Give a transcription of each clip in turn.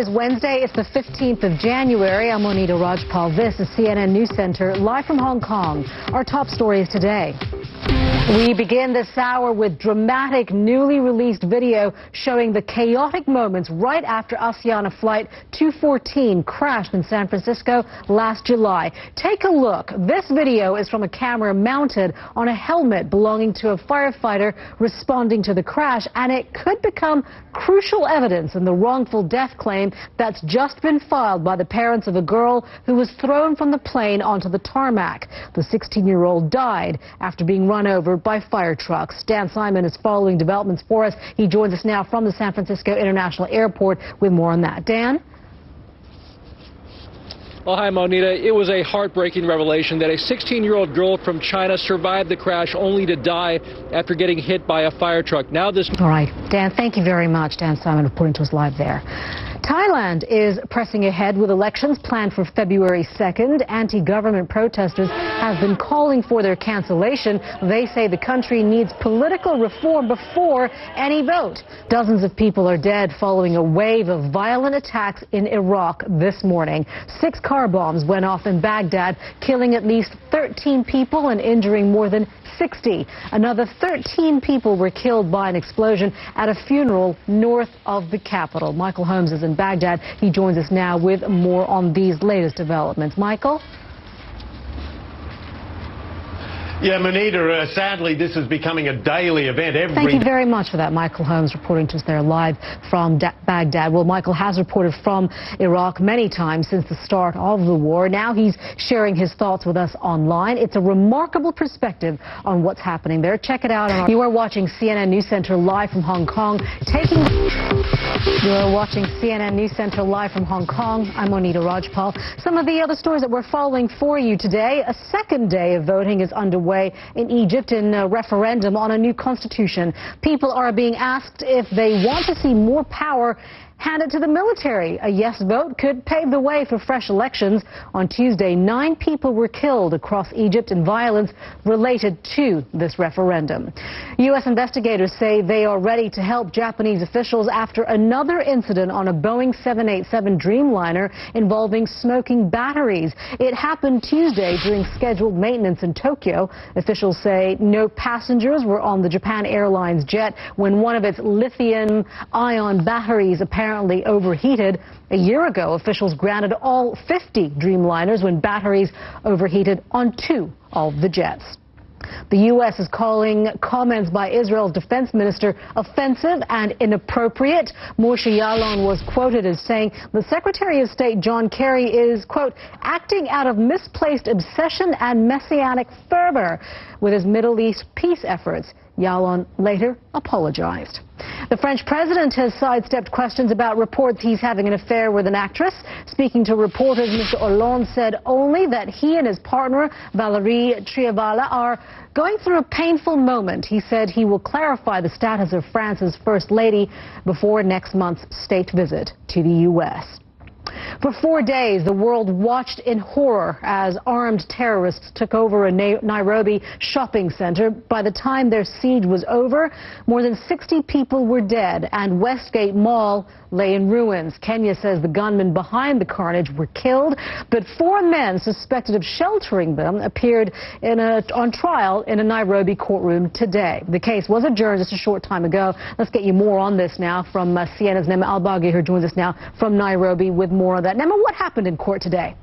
is Wednesday. It's the 15th of January. I'm Monita Rajpal. This is CNN News Center, live from Hong Kong. Our top stories today. We begin this hour with dramatic, newly released video showing the chaotic moments right after ASIANA Flight 214 crashed in San Francisco last July. Take a look. This video is from a camera mounted on a helmet belonging to a firefighter responding to the crash, and it could become crucial evidence in the wrongful death claim that's just been filed by the parents of a girl who was thrown from the plane onto the tarmac. The 16-year-old died after being run over by fire trucks. Dan Simon is following developments for us. He joins us now from the San Francisco International Airport with more on that. Dan? Well, hi, Monita. It was a heartbreaking revelation that a 16-year-old girl from China survived the crash only to die after getting hit by a fire truck. Now this... All right, Dan, thank you very much. Dan Simon reporting to us live there. Thailand is pressing ahead with elections planned for February 2nd. Anti-government protesters have been calling for their cancellation. They say the country needs political reform before any vote. Dozens of people are dead following a wave of violent attacks in Iraq this morning. 6 car bombs went off in Baghdad, killing at least 13 people and injuring more than 60. Another 13 people were killed by an explosion at a funeral north of the capital. Michael Holmes is in Baghdad. He joins us now with more on these latest developments. Michael? Yeah, Monita, sadly, this is becoming a daily event. Thank you very much for that. Michael Holmes reporting to us there live from Baghdad. Well, Michael has reported from Iraq many times since the start of the war. Now he's sharing his thoughts with us online. It's a remarkable perspective on what's happening there. Check it out. You are watching CNN News Center live from Hong Kong. You are watching CNN News Center live from Hong Kong. I'm Monita Rajpal. Some of the other stories that we're following for you today. A second day of voting is underway in Egypt in a referendum on a new constitution. People are being asked if they want to see more power handed to the military. A yes vote could pave the way for fresh elections. On Tuesday, 9 people were killed across Egypt in violence related to this referendum. U.S. investigators say they are ready to help Japanese officials after another incident on a Boeing 787 Dreamliner involving smoking batteries. It happened Tuesday during scheduled maintenance in Tokyo. Officials say no passengers were on the Japan Airlines jet when one of its lithium-ion batteries apparently overheated. A year ago, officials granted all 50 Dreamliners when batteries overheated on 2 of the jets. The U.S. is calling comments by Israel's defense minister offensive and inappropriate. Moshe Yaalon was quoted as saying the Secretary of State John Kerry is, quote, acting out of misplaced obsession and messianic fervor with his Middle East peace efforts. Yaalon later apologized. The French president has sidestepped questions about reports he's having an affair with an actress. Speaking to reporters, Mr. Hollande said only that he and his partner, Valérie Trierweiler, are going through a painful moment. He said he will clarify the status of France's First Lady before next month's state visit to the U.S. For 4 days, the world watched in horror as armed terrorists took over a Nairobi shopping center. By the time their siege was over, more than 60 people were dead, and Westgate Mall lay in ruins. Kenya says the gunmen behind the carnage were killed, but 4 men suspected of sheltering them appeared on trial in a Nairobi courtroom today. The case was adjourned just a short time ago. Let's get you more on this now from CNN's Nema Albagi, who joins us now from Nairobi with more on that. Nema, what happened in court today?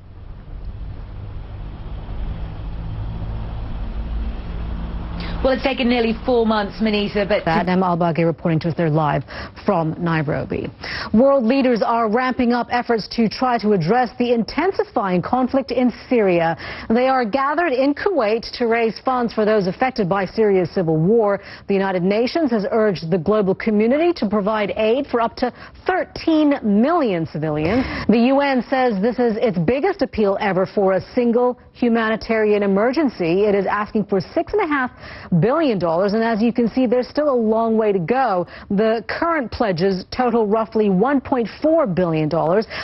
Well, it's taken nearly 4 months, Monita, but... Nema Albagi reporting to us there live from Nairobi. World leaders are ramping up efforts to try to address the intensifying conflict in Syria. They are gathered in Kuwait to raise funds for those affected by Syria's civil war. The United Nations has urged the global community to provide aid for up to 13 million civilians. The UN says this is its biggest appeal ever for a single humanitarian emergency. It is asking for $6.5 billion, and as you can see, there's still a long way to go. The current pledges total roughly $1.4 billion.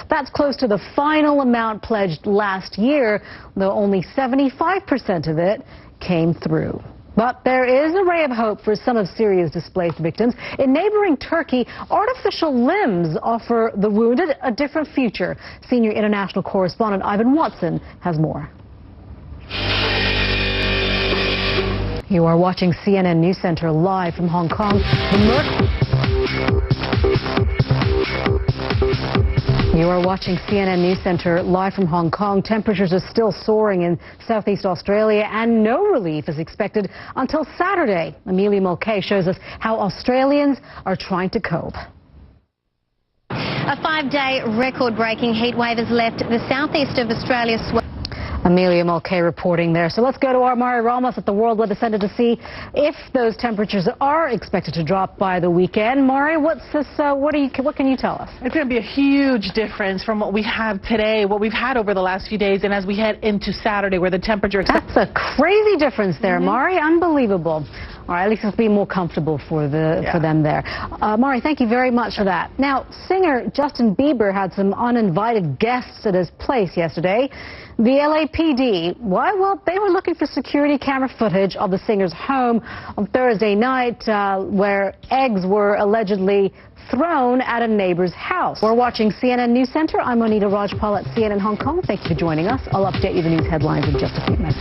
That's close to the final amount pledged last year, though only 75% of it came through. But there is a ray of hope for some of Syria's displaced victims. In neighboring Turkey, artificial limbs offer the wounded a different future. Senior international correspondent Ivan Watson has more. You are watching CNN News Center live from Hong Kong. You are watching CNN News Center live from Hong Kong. Temperatures are still soaring in southeast Australia and no relief is expected until Saturday. Amelia Mulcahy shows us how Australians are trying to cope. A 5-day record-breaking heat wave has left the southeast of Australia. Amelia Mulcahy reporting there. So let's go to our Mari Ramos at the World Weather Center to see if those temperatures are expected to drop by the weekend. Mari, what can you tell us? It's going to be a huge difference from what we have today, what we've had over the last few days, and as we head into Saturday, where the temperature... That's a crazy difference there, Mari. Unbelievable. All right, at least it's being more comfortable for them there. Mari, thank you very much for that. Now, singer Justin Bieber had some uninvited guests at his place yesterday. The LAPD, why? Well, they were looking for security camera footage of the singer's home on Thursday night where eggs were allegedly thrown at a neighbor's house. We're watching CNN News Center. I'm Monita Rajpal at CNN Hong Kong. Thank you for joining us. I'll update you the news headlines in just a few minutes.